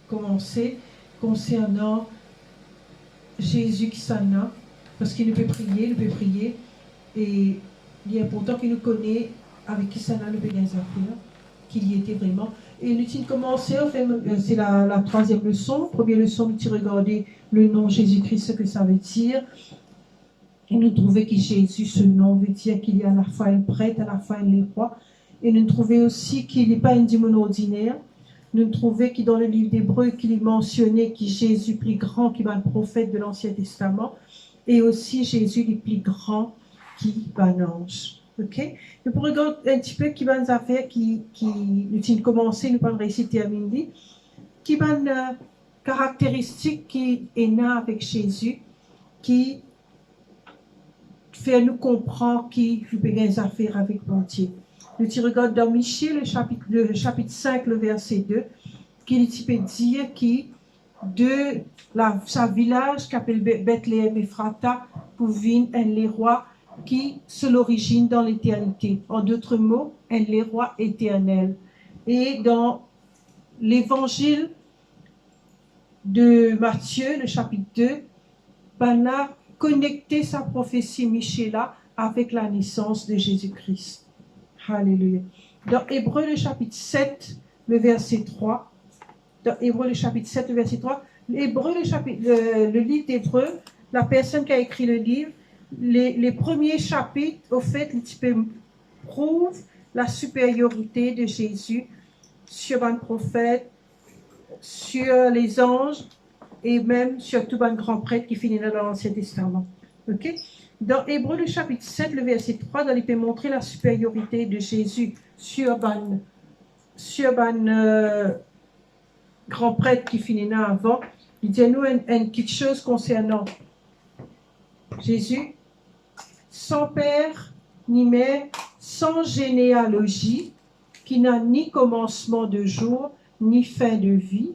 commencer concernant Jésus qui s'en a, parce qu'il peut prier, et il est important qu'il nous connaisse avec qui ça a le bien affaires, qu'il y était vraiment. Et nous avons commencé, c'est la troisième leçon. Première leçon, nous avons regardé le nom Jésus-Christ, ce que ça veut dire. Et nous trouvons que Jésus, ce nom veut dire qu'il y a à la fois un prêtre, à la fois un roi. Et nous trouvons aussi qu'il n'est pas un démon ordinaire. Nous trouvons que dans le livre d'Hébreu, qu'il est mentionné que Jésus plus grand qui va le prophète de l'Ancien Testament. Et aussi Jésus est plus grand qui va l'ange. Ok? Nous pourrons regarder un petit peu qui va nous affaires qui nous avons commencé, nous allons réciter à midi, qui va une caractéristique qui est née avec Jésus, qui fait nous comprendre qui peut gagner des affaires avec mon Dieu. Nous regardons dans Michée, le chapitre 5, le verset 2, qui peut dire qui de sa village qu'appelle Bethléem Ephrata pour venir un roi qui c'est l'origine dans l'éternité. En d'autres mots, un roi éternel. Et dans l'évangile de Matthieu, le chapitre 2, on a connecté sa prophétie Michée-là avec la naissance de Jésus-Christ. Alléluia. Dans Hébreu, le chapitre 7, le verset 3, dans Hébreu, le chapitre 7, le verset 3, le livre d'Hébreu, la personne qui a écrit le livre, les premiers chapitres, au fait, prouvent la supériorité de Jésus sur un prophète, sur les anges et même sur tout un grand prêtre qui finit dans l'Ancien Testament. Okay? Dans Hébreu, le chapitre 7, le verset 3, il peut montrer la supériorité de Jésus sur un grand prêtre qui finit là avant. Il dit à nous quelque chose concernant Jésus, sans père ni mère, sans généalogie, qui n'a ni commencement de jour, ni fin de vie,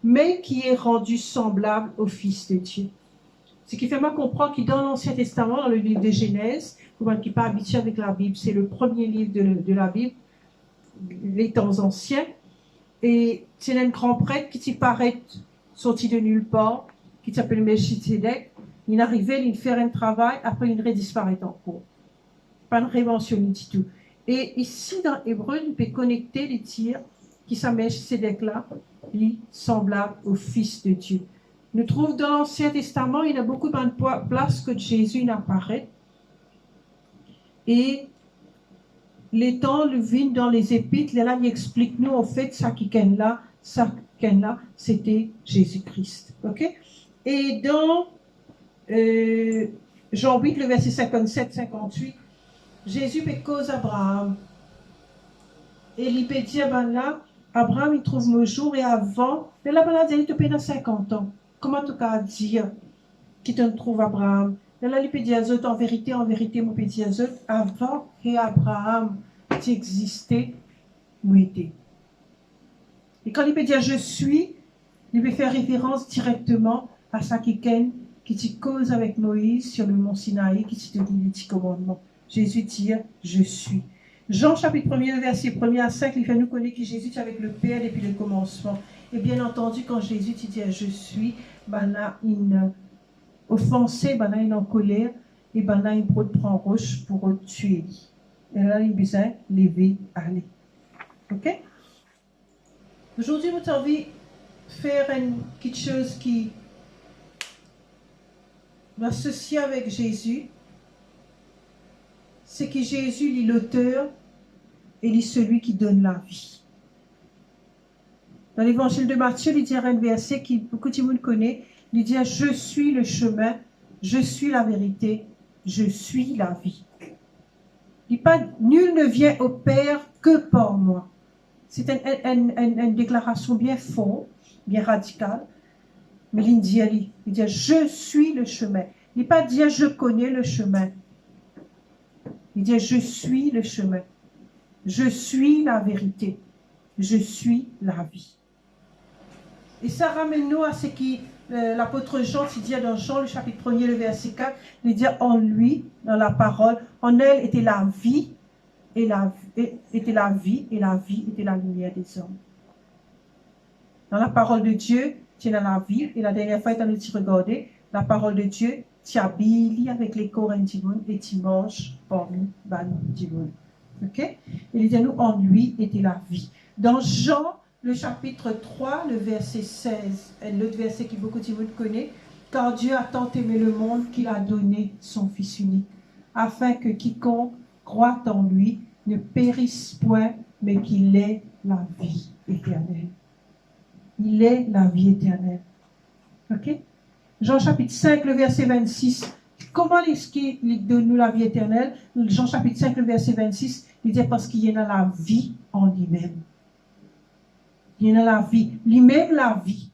mais qui est rendu semblable au Fils de Dieu. Ce qui fait moi comprendre que dans l'Ancien Testament, dans le livre de Genèse, pour moi qui n'est pas habitué avec la Bible, c'est le premier livre de la Bible, les temps anciens, et c'est un grand prêtre qui s'y paraît sorti de nulle part, qui s'appelle Melchisedec. Il arrivait, il fait un travail, après il redisparaît en cours. Pas de rémentionné du tout. Et ici, dans Hébreu, il peut connecter les tirs qui s'appelle Melchisedec-là, il semblable au Fils de Dieu. Nous trouvons dans l'Ancien Testament, il y a beaucoup de places que Jésus n'apparaît. Et les temps le viennent dans les épîtres, là, il explique nous, en fait, ça qui est là, c'était Jésus-Christ. Ok? Et dans Jean 8, le verset 57-58, Jésus fait cause à Abraham. Et il peut dire, ben là, Abraham, il trouve nos jours et avant, et là, ben là, il te paye dans 50 ans. Comment tu peux dire qu'il te trouve Abraham? Et là, il peut dire, en vérité, mon petit Azot, avant qu'Abraham existait, nous était. Et quand il peut dire je suis, il peut faire référence directement à ça qui te cause avec Moïse sur le mont Sinaï, qui te dit les 10 commandements. Jésus dit je suis. Jean chapitre 1er, verset 1er à 5, il fait nous connaître que Jésus est avec le Père depuis le commencement. Et bien entendu, quand Jésus dit je suis, ben là, il offensé, ben là, il est en colère, et ben là, il prend roche pour tuer. Et là, il a besoin de lever, aller. Ok? Aujourd'hui, nous avons envie de faire quelque chose qui m'associe avec Jésus. C'est que Jésus est l'auteur et il est celui qui donne la vie. Dans l'évangile de Matthieu, il dit un verset que beaucoup de monde connaît. Il dit je suis le chemin, je suis la vérité, je suis la vie. Il dit pas nul ne vient au Père que par moi. C'est une déclaration bien forte, bien radicale. Mais il dit je suis le chemin. Il ne dit pas dire je connais le chemin. Il dit je suis le chemin. Je suis la vérité. Je suis la vie. Et ça ramène nous à ce que l'apôtre Jean dit dans Jean, le chapitre 1er, le verset 4, il dit en lui, dans la parole, en elle était la vie, et la vie était la lumière des hommes. Dans la parole de Dieu, tu es dans la vie. Et la dernière fois, tu as regardé la parole de Dieu, tu habilles avec les Corinthiens et tu manges parmi les gens. Ok? Il dit à nous, en lui était la vie. Dans Jean, le chapitre 3, le verset 16, l'autre verset que beaucoup de monde connaît, car Dieu a tant aimé le monde qu'il a donné son Fils unique, afin que quiconque croit en lui ne périsse point, mais qu'il ait la vie éternelle. Il est la vie éternelle. Ok? Jean chapitre 5, le verset 26. Comment est-ce qu'il donne nous la vie éternelle? Jean chapitre 5, le verset 26, il dit parce qu'il y a la vie en lui-même. Il y a la vie, lui-même la vie.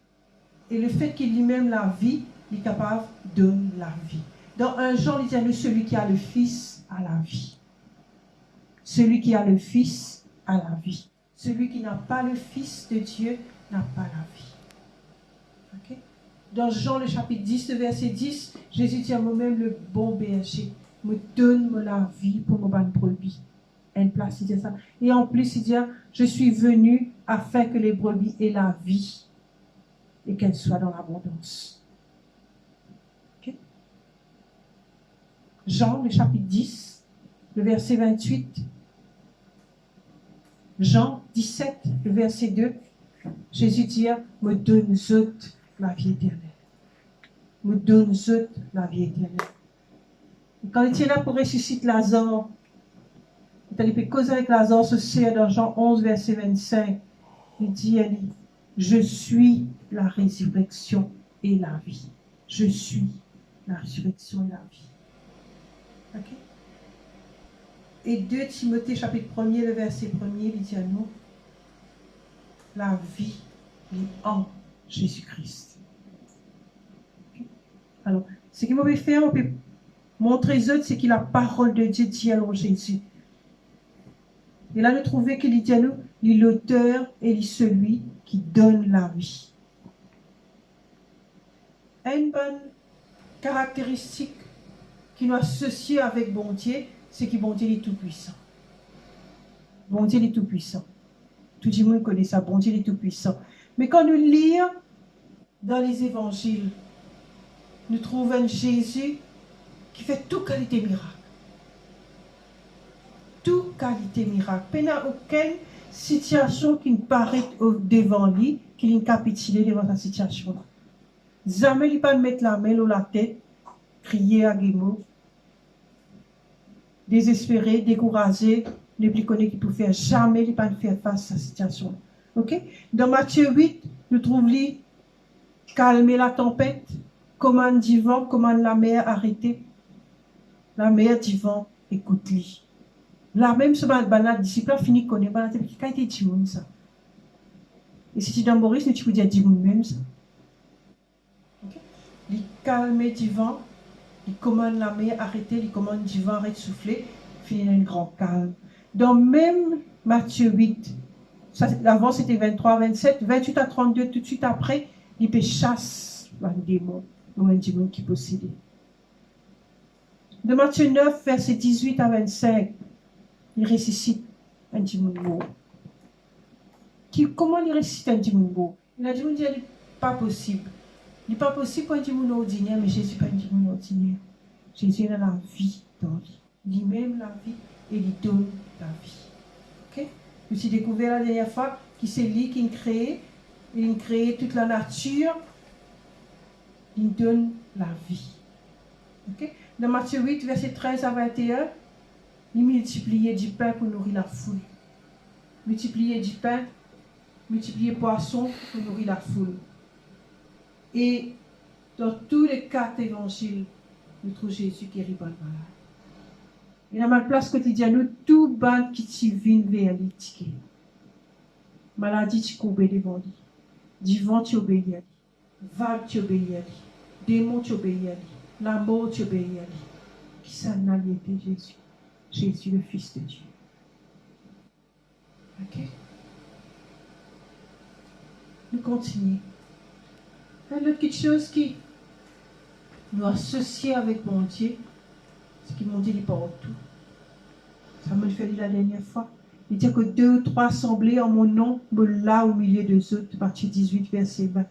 Et le fait qu'il lui-même la vie, il est capable de donner la vie. Dans 1 Jean, il dit à nous, celui qui a le Fils a la vie. Celui qui a le Fils a la vie. Celui qui n'a pas le Fils de Dieu n'a pas la vie. Ok? Dans Jean, le chapitre 10, le verset 10, Jésus dit à moi-même, le bon berger, me donne la vie pour mon brebis. Une place, il dit ça. Et en plus, il dit, je suis venu afin que les brebis aient la vie et qu'elles soient dans l'abondance. Okay? Jean, le chapitre 10, le verset 28. Jean 17, le verset 2. Jésus dit, me donne la vie éternelle. Me donne la vie éternelle. Et quand il est là pour ressusciter Lazare, il peut causer avec Lazare, ce sert dans Jean 11, verset 25. Il dit, je suis la résurrection et la vie. Je suis la résurrection et la vie. Ok? Et 2 Timothée, chapitre 1er, le verset 1er, il dit à nous, la vie est en Jésus-Christ. Okay? Alors, ce qu'il peut faire, on peut montrer aux autres, c'est que la parole de Dieu dit en Jésus. Et là, nous trouvons qu'il dit à nous, il est l'auteur et il est celui qui donne la vie. Une bonne caractéristique qui nous associe avec bon Dieu, c'est que bon Dieu est tout-puissant. Bon Dieu est tout-puissant. Tout le monde connaît ça, bon Dieu est tout-puissant. Mais quand nous lisons dans les évangiles, nous trouvons Jésus qui fait toute qualité miracle. Toute qualité miracle. Il n'y a aucune situation qui ne paraît devant lui, qui ne capitule devant sa situation. Jamais il ne peut pas mettre la main ou la tête, crier à Guémo, désespéré, découragé, ne plus connaître qu'il peut faire. Jamais il ne peut pas faire face à cette situation. Okay? Dans Matthieu 8, nous trouvons lui calmer la tempête, commande du vent, commande la mer arrêter. La mer du vent, écoute-lui. Là même ce banal disciple a fini de connaître banal qui a été dit ça. Et si tu es dans Maurice, tu peux dire dis même ça. Okay? Il calme du vent, il commande la mer arrêter, il commande du vent arrête de souffler, finit dans un grand calme. Dans même Matthieu 8, avant c'était 23, 27, 28 à 32, tout de suite après, il peut chasser un démon, ou un démon qui possédait. De Matthieu 9, verset 18 à 25, il ressuscite un démon mort. Comment il ressuscite un démon mort? Il a dit, il n'est pas possible. Il n'est pas possible pour un démon ordinaire, mais Jésus n'est pas un démon ordinaire. Jésus a la vie dans lui. Lui-même la vie et il donne la vie. Ok? Je me suis découvert la dernière fois que c'est lui qui a créé toute la nature. Il donne la vie. Ok? Dans Matthieu 8, verset 13 à 21, il multipliait du pain pour nourrir la foule. Multiplier du pain, multiplier poisson pour nourrir la foule. Et dans tous les 4 évangiles, nous trouvons Jésus qui guérit les malades. Il y a ma place quotidienne, tout bal qui t'y vient vers lui. Maladie, tu obéis devant lui. Divan, tu obéis à lui. Val, tu obéis à lui. Démon, tu obéis à lui. La mort, tu obéis à lui. Qui s'en a été Jésus? Jésus, le Fils de Dieu. Ok? Nous continuons. Une autre chose qui nous associe avec mon Dieu, c'est qu'il m'a dit partout. Ça me le fait dire la dernière fois. Il dit que 2 ou 3 assemblés en mon nom, me là au milieu de eux, partie 18, verset 20.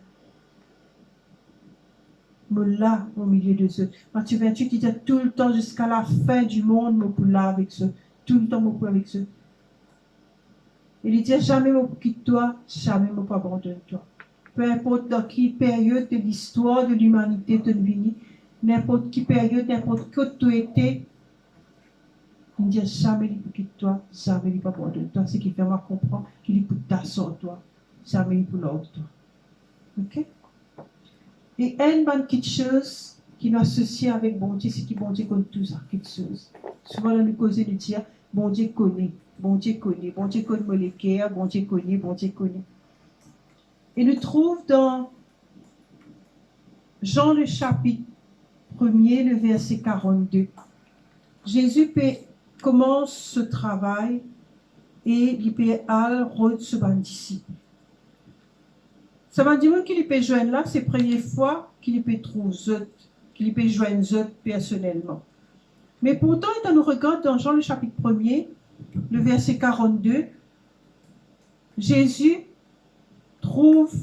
Me là au milieu de eux. Partie 28, il dit tout le temps jusqu'à la fin du monde, me là avec eux. Tout le temps, me avec eux. Il dit jamais me quitte toi, jamais me abandonne toi. Peu importe dans quelle période de l'histoire de l'humanité tu vis, n'importe quelle période, n'importe que tu étais, il dit jamais il ne quitte toi, jamais il ne abandonne toi. Ce qui fait moi comprendre qu'il peut t'asseoir toi, jamais il peut l'ordre toi. Ok? Et une bonne petite chose qui nous associe avec bon Dieu, c'est que bon Dieu connaît tout ça, quelque chose. Souvent, on nous cause de dire, bon Dieu connaît, bon Dieu connaît, bon Dieu connaît les cœurs, bon Dieu connaît, bon Dieu connaît. Et nous trouve dans Jean le chapitre 1er, le verset 42. Jésus commence ce travail et il peut aller ce disciple. Ça m'a dit qu'il peut joindre là, c'est la première fois qu'il peut trouver qu'il peut joindre eux personnellement. Mais pourtant, quand nous regardons dans Jean le chapitre 1er, le verset 42, Jésus trouve,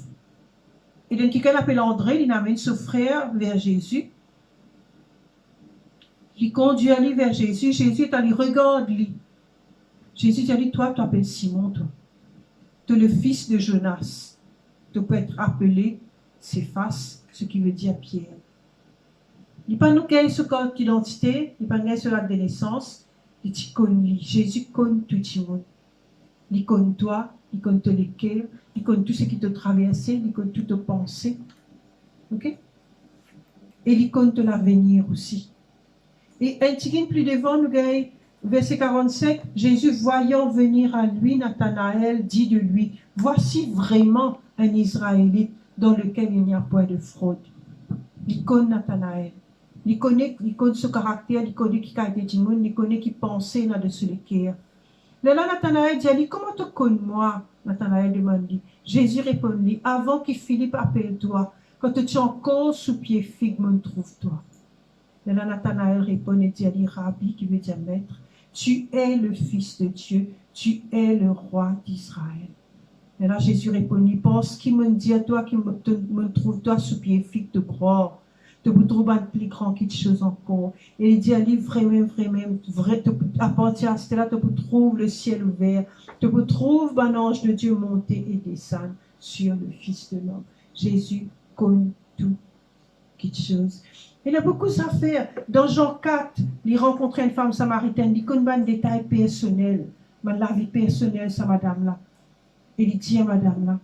et donc quelqu'un appelle André, il amène son frère vers Jésus. Il conduit à lui vers Jésus. Jésus est allé regarde lui. Jésus dit, toi, tu t'appelles Simon, toi. Tu es le fils de Jonas. Tu peux être appelé Céphas, ce qui veut dire Pierre. Il n'y a pas nous qui sur carte d'identité, il n'y a pas sur l'acte de naissance. Il dit, Jésus connaît tout le monde. Il connaît toi, il connaît tous les cœurs, il connaît tout ce qui te traverse, il connaît toutes tes pensées. Ok? Et il connaît l'avenir aussi. Et un petit peu plus devant, nous avons verset 47, Jésus voyant venir à lui, Nathanaël dit de lui, voici vraiment un Israélite dans lequel il n'y a point de fraude. Il connaît Nathanaël. Il connaît ce caractère, il connaît qui a été dit, il connaît qui pensait là-dessus le cœur. Là, Nathanaël dit, comment tu connais moi? Nathanaël demande, Jésus répondit, avant que Philippe appelle toi, quand tu es encore sous pied figue, me trouve-toi. Là, Nathanaël répond et dit, Rabbi, qui veut dire maître, tu es le Fils de Dieu, tu es le roi d'Israël. Et là, Jésus répondit, pense qui me dit à toi, qui me trouve toi sous pied figue de croire. Tu peux trouver un plus grand quelque chose encore. Et il dit, allez, vraiment, à partir de cela, tu peux trouver le ciel ouvert. Tu peux trouver un ange de Dieu monter et descendre sur le Fils de l'homme. Jésus connaît tout quelque chose. Il y a beaucoup à faire. Dans Jean 4, il rencontrait une femme samaritaine. Il connaît un détail personnel. La vie personnelle, ça, madame-là. Et il dit à madame-là.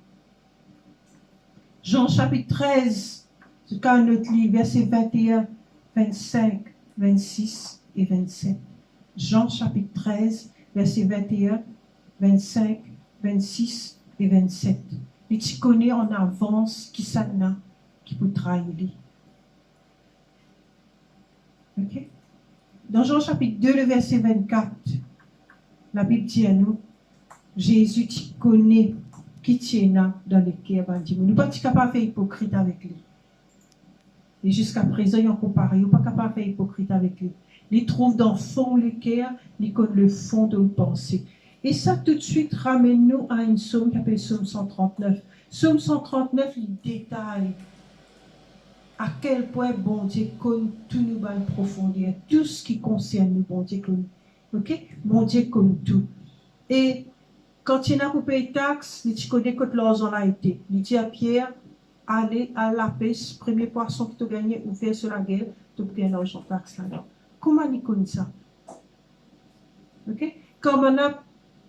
Jean chapitre 13, c'est quand notre livre, verset 21, 25, 26 et 27. Jean chapitre 13, verset 21, 25, 26 et 27. Et tu connais en avance qui ça n'a, qui peut trahir. Okay? Dans Jean chapitre 2, le verset 24, la Bible dit à nous, Jésus, tu connais qui tient dans le cœur. Nous ne sommes pas capables de faire hypocrite avec lui. Et jusqu'à présent, ils ont comparé, ils ne sont pas capables de faire hypocrite avec lui. Ils trouvent dans le fond le cœur, ils connaissent le fond de la pensée. Et ça, tout de suite, ramène-nous à une psaume qui s'appelle Psaume 139. Psaume 139, il détaille à quel point bon Dieu connaît tout nous dans la profondeur, tout ce qui concerne nous, bon Dieu connaît. Ok? Bon Dieu connaît tout. Et quand il y a pour payer taxe, il connaît que l'argent a été. Il dit à Pierre, allez à la pêche, premier poisson que tu as gagné, ouvert sur la gueule, tu peux gagner l'argent taxe là-dedans. Comment il connaît ça? Ok? Quand on a,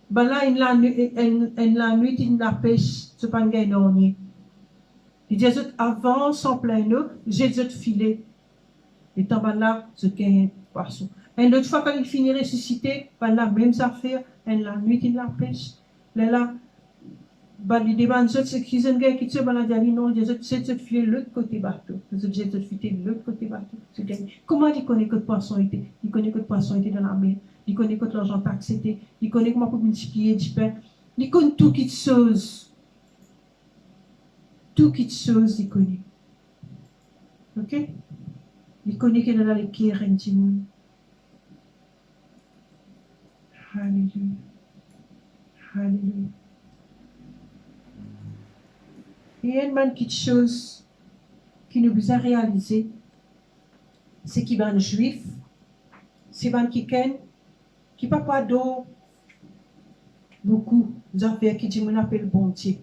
ben là, la nuit, il la pêche, tu pas gagner. Il dit, avance en plein eau, j'ai de filet. Et tant là, je gagne poisson. Et l'autre fois, quand il finit de ressusciter, ben la même affaire, et la nuit, il la pêche. Là, ben, il demande ce qu'ils ont gagné, qui se ben, il dit, non, j'ai de filer l'autre côté bateau. J'ai de filer l'autre côté bateau. Comment il connaît que le poisson était? Il connaît que le poisson était dans la mer. Il connaît que l'argent taxe était. Il connaît comment pour multiplier du pain. Il connaît tout qui chose. Tout qui chose, il connaît. Ok? Il connaît qu'il est dans les cœurs intimes. Alléluia. Alléluia. Et il y a une petite chose qui nous besoin réaliser, c'est qu'il y a un juif, c'est un qui n'a pas d'eau, beaucoup d'affaires qui disent qu'on appelle bon Dieu.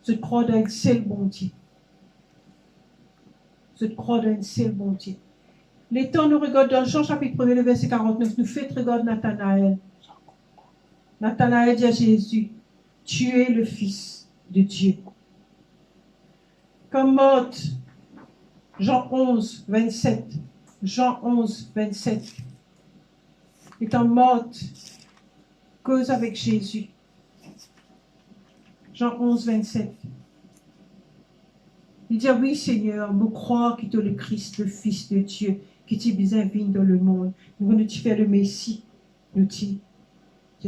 Je crois dans un seul bon Dieu. Je crois dans un seul bon Dieu. Les temps nous regardent dans Jean chapitre 1, le verset 49, nous fait regarder Nathanaël. Nathanaël dit à Jésus, tu es le Fils de Dieu. Comme Marthe, Jean 11, 27. Jean 11, 27. Étant morte, cause avec Jésus. Jean 11, 27. Il dit, oui Seigneur, me croire que tu es le Christ, le Fils de Dieu, qui t'est bien venu dans le monde. Nous allons te faire le Messie. Nous dit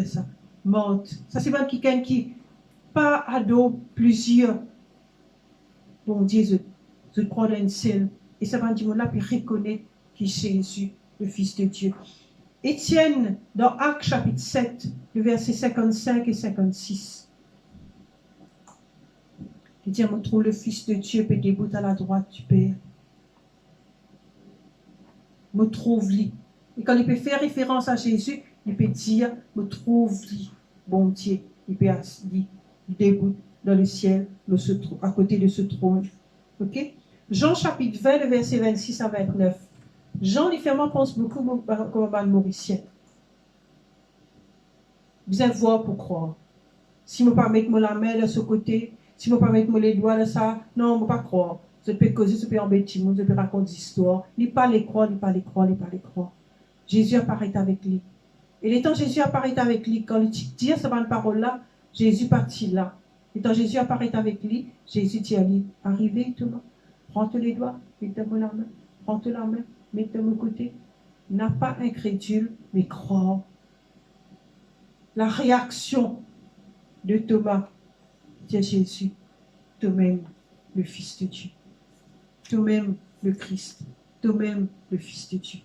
ça. Morte. Ça c'est pas quelqu'un qui, pas ado, plusieurs. Bon Dieu, je crois dans une seule. Et ça va dire là, puis reconnaître qui est Jésus, le Fils de Dieu. Étienne, dans Actes chapitre 7, le verset 55 et 56. Il dit, me trouve le Fils de Dieu, puis debout à la droite du Père. Me trouve-lui. Et quand il peut faire référence à Jésus, il peut dire, me trouve-lui, bon Dieu. Il peut dire, debout dans le ciel, à côté de ce trône. Ok? Jean chapitre 20, le verset 26 à 29. Jean, différemment, pense beaucoup comme un mauricien. Bien voir pour croire. Si je ne peux pas mettre la main de ce côté, si je ne peux pas mettre les doigts de ça, non, je ne peux pas croire. Je peux causer, je peux embêter, je peux raconter des histoires. Il ne pas les croire, il ne pas les croire, il ne pas les croire. Jésus apparaît avec lui. Et l'étant Jésus apparaît avec lui, quand il dit cette parole-là, Jésus partit là. Et quand Jésus apparaît avec lui, Jésus dit à lui, arrivez tout le monde, prends-toi les doigts, mettez-moi la main, prends-toi la main, mettez-moi côté. N'a pas incrédule, mais croire. La réaction de Thomas, dit à Jésus, toi-même le Fils de Dieu, toi-même le Christ, toi-même le Fils de Dieu.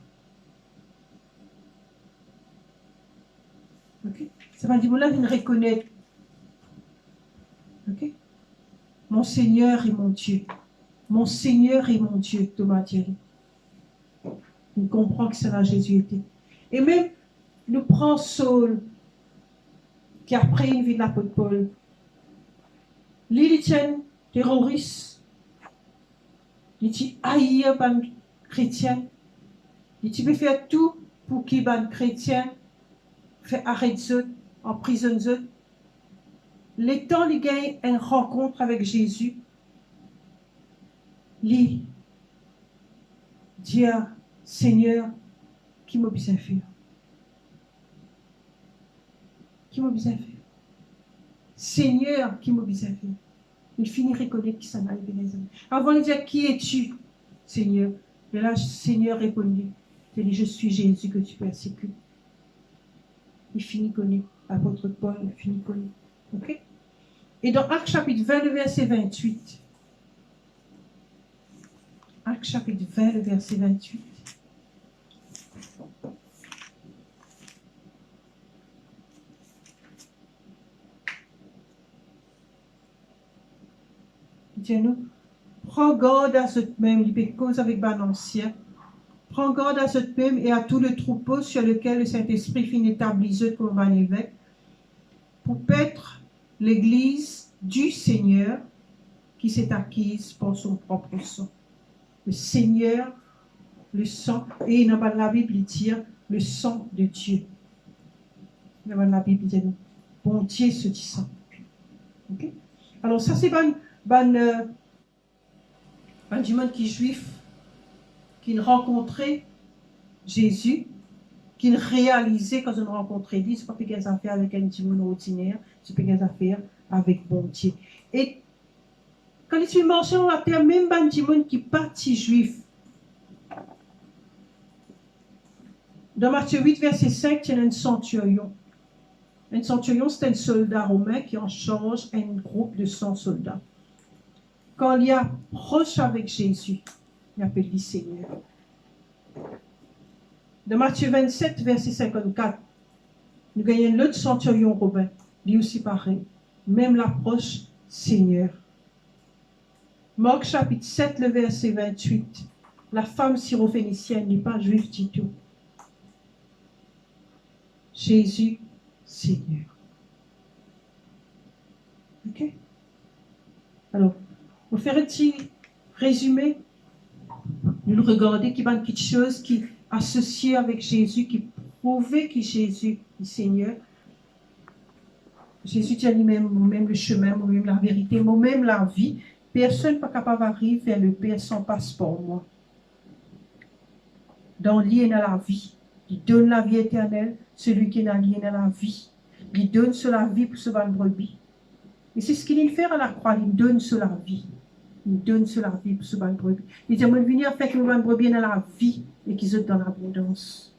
Ok? Ça va dire, là, il reconnaît. Ok? Mon Seigneur et mon Dieu. Mon Seigneur et mon Dieu, Thomas dit. Il comprend que c'est là Jésus était. Et même, nous prend Saul, qui a pris une vie de l'apôtre Paul. L'Ilitienne, terroriste, il dit haïr les chrétiens. Il dit, tu peux faire tout pour qu'il y ait des chrétiens, faire arrêter eux, emprisonner eux. Les temps, il gagne une rencontre avec Jésus. Il dit, Seigneur, qui m'a besoin de faire? Qui m'a besoin de faire? Seigneur, qui m'a besoin de faire? Il finit de reconnaître qui ça m'a arrivé les amis. Avant de dire, qui es-tu, Seigneur? Et là, Seigneur répondit, il dit, je suis Jésus que tu persécutes. Il finit de connaître. Apôtre Paul, il finit de connaître. Ok? Et dans Actes chapitre 20, le verset 28. Actes chapitre 20, le verset 28. Dis-nous, prends garde à ce même, il peut cause avec Balancien. Prends garde à ce même et à tout le troupeau sur lequel le Saint-Esprit finit établi comme un évêque, pour paître l'Église du Seigneur qui s'est acquise pour son propre sang. Le Seigneur, le sang, et dans la Bible, il dit le sang de Dieu. Dans la Bible, il dit bon Dieu se dit sang. Okay? Alors, ça, c'est du monde qui est juif, qui rencontrait Jésus, qui réalisait quand on rencontrait lui, ce n'est pas quelque chose à faire avec un petit monde ordinaire, c'est quelque chose à faire avec bon Dieu. Et quand il mentionne la terre, même un petit monde qui est parti juif, dans Matthieu 8, verset 5, il y a un centurion. Un centurion, c'est un soldat romain qui en charge un groupe de 100 soldats. Quand il approche avec Jésus, il appelle lui Seigneur. Dans Matthieu 27, verset 54, Nous gagnons l'autre centurion Robin, lui aussi pareil. Même l'approche, Seigneur. Marc chapitre 7, le verset 28. La femme syrophénicienne n'est pas juive du tout. Jésus, Seigneur. Ok? Alors, on va faire un petit résumé. Nous le regardons, qui va une petite chose qui est associée avec Jésus, qui prouvait que Jésus est Seigneur. Jésus dit à lui-même, moi-même le chemin, moi-même la vérité, moi-même la vie. Personne n'est pas capable d'arriver vers le Père sans passeport, moi. Dans l'île dans la vie. Il donne la vie éternelle, celui qui est dans l'île dans la vie. Il donne sur la vie pour sauver une brebis. Et c'est ce qu'il fait à la croix, il donne sur la vie. Il donne sur la vie pour sauver une brebis. Il dit, moi, je venir faire que une brebis dans la vie et qu'ils soient dans l'abondance.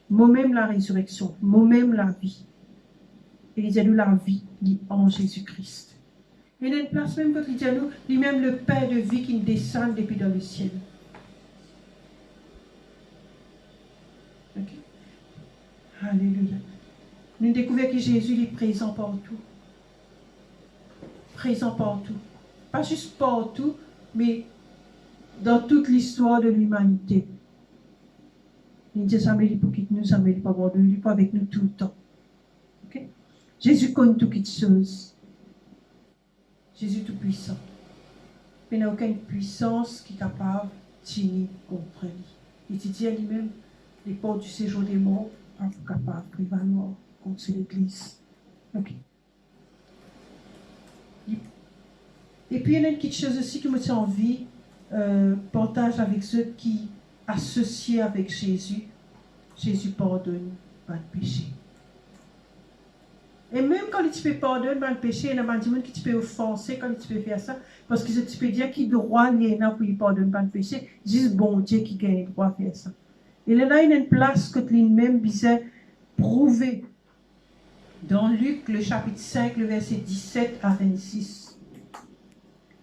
Moi-même la résurrection, moi-même la vie. Et il dit à nous la vie, il en Jésus-Christ. Il y a une place même quand il dit à nous, lui-même le Père de vie qui descend depuis dans le ciel. Ok? Alléluia. Nous découvrons que Jésus est présent partout. Présent partout. Pas juste partout, mais dans toute l'histoire de l'humanité. Il dit ça, mais il pour qu'il nous amène pas voir de lui, pas avec nous tout le temps. Okay? Jésus connaît toutes choses. Jésus tout puissant. Il n'a aucune puissance qui est capable de tenir contre lui. Il dit à lui-même, les portes du séjour des morts ne sont pas capables de prévaloir contre l'Église. Ok. Et puis il y a une petite chose aussi qui me tient envie, partage avec ceux qui associent avec Jésus. Jésus pardonne pas de péché. Et même quand tu peux pardonner pas de péché, il y a des gens qui peux offenser quand tu peux faire ça, parce que tu peux dire qu'il droit il y en a pour il pardonne pas de péché, juste bon Dieu qui gagne le droit de faire ça. Et là, il y a une place que lui-même disait prouver dans Luc le chapitre 5, le verset 17 à 26.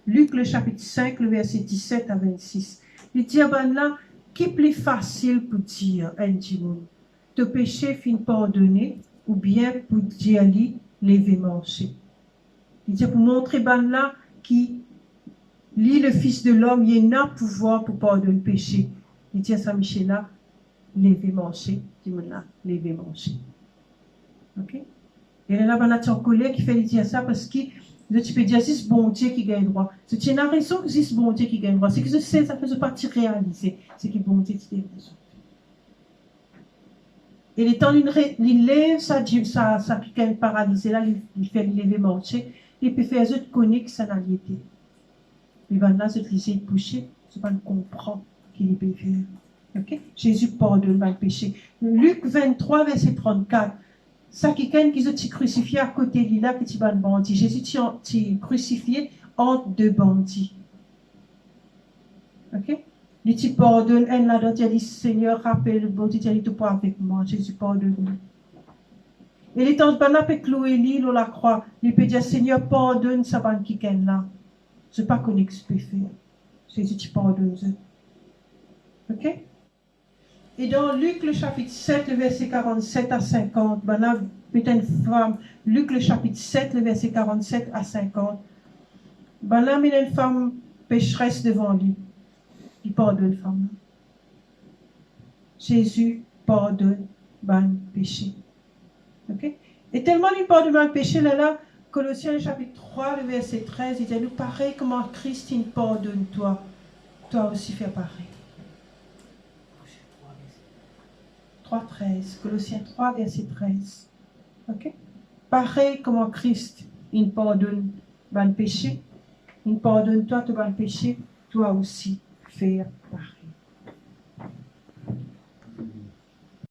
Luc le chapitre 5, le verset 17 à 26. Il dit, ben là, qui est plus facile pour dire, un dimanche, te péché fin pardonné, ou bien pour dire, lever marcher. Il dit, pour montrer, ben là, qui lit le Fils de l'homme, il y a un pouvoir pour pardonner le péché. Il dit à Saint-Michel là, lever marcher, dis-moi là, lever marcher. Ok? Et là, ben là, tu as un collègue qui fait dire ça parce que tu peux dire, c'est ce bon Dieu qui gagne droit. Tu as une raison que c'est ce bon Dieu qui gagne droit. C'est que je sais, ça ne fait pas te réaliser. C'est que bon Dieu qui gagne raison. Et les temps, il lève ça qui est paralysé là, il fait lever marcher. Il peut faire autres connaître que ça n'a pas été. Il va là, se laisser coucher, c'est pas comprendre qu'il peut faire. Okay? Jésus pardonne le péché. Luc 23, verset 34. Ça qui est crucifié à côté de là, petit bandit. Jésus t'y crucifié entre deux bandits. Ok? Il t'y pardonne, elle là-dedans, il dit, Seigneur, rappelle le bandit, il dit, tu pas avec moi, Jésus pardonne. Et les temps de peut clouer l'île ou la croix, il peut dire, Seigneur, pardonne ça bande qui est là. Je ne sais pas qu'on peut faire. Jésus t'y pardonne. Ok? Et dans Luc le chapitre 7, le verset 47 à 50, ben là, peut-être une femme, Luc le chapitre 7, le verset 47 à 50, ben là, il y a une femme pécheresse devant lui. Il pardonne la femme. Jésus pardonne le péché. Ok? Et tellement il pardonne le péché, là, Colossiens chapitre 3, le verset 13, il dit, nous pareil comment Christ il pardonne toi. Toi aussi fais pareil. 3.13, Colossiens 3, verset 13. Ok? Pareil comment Christ, il pardonne le péché, il pardonne toi, tout le péché, toi aussi, faire pareil.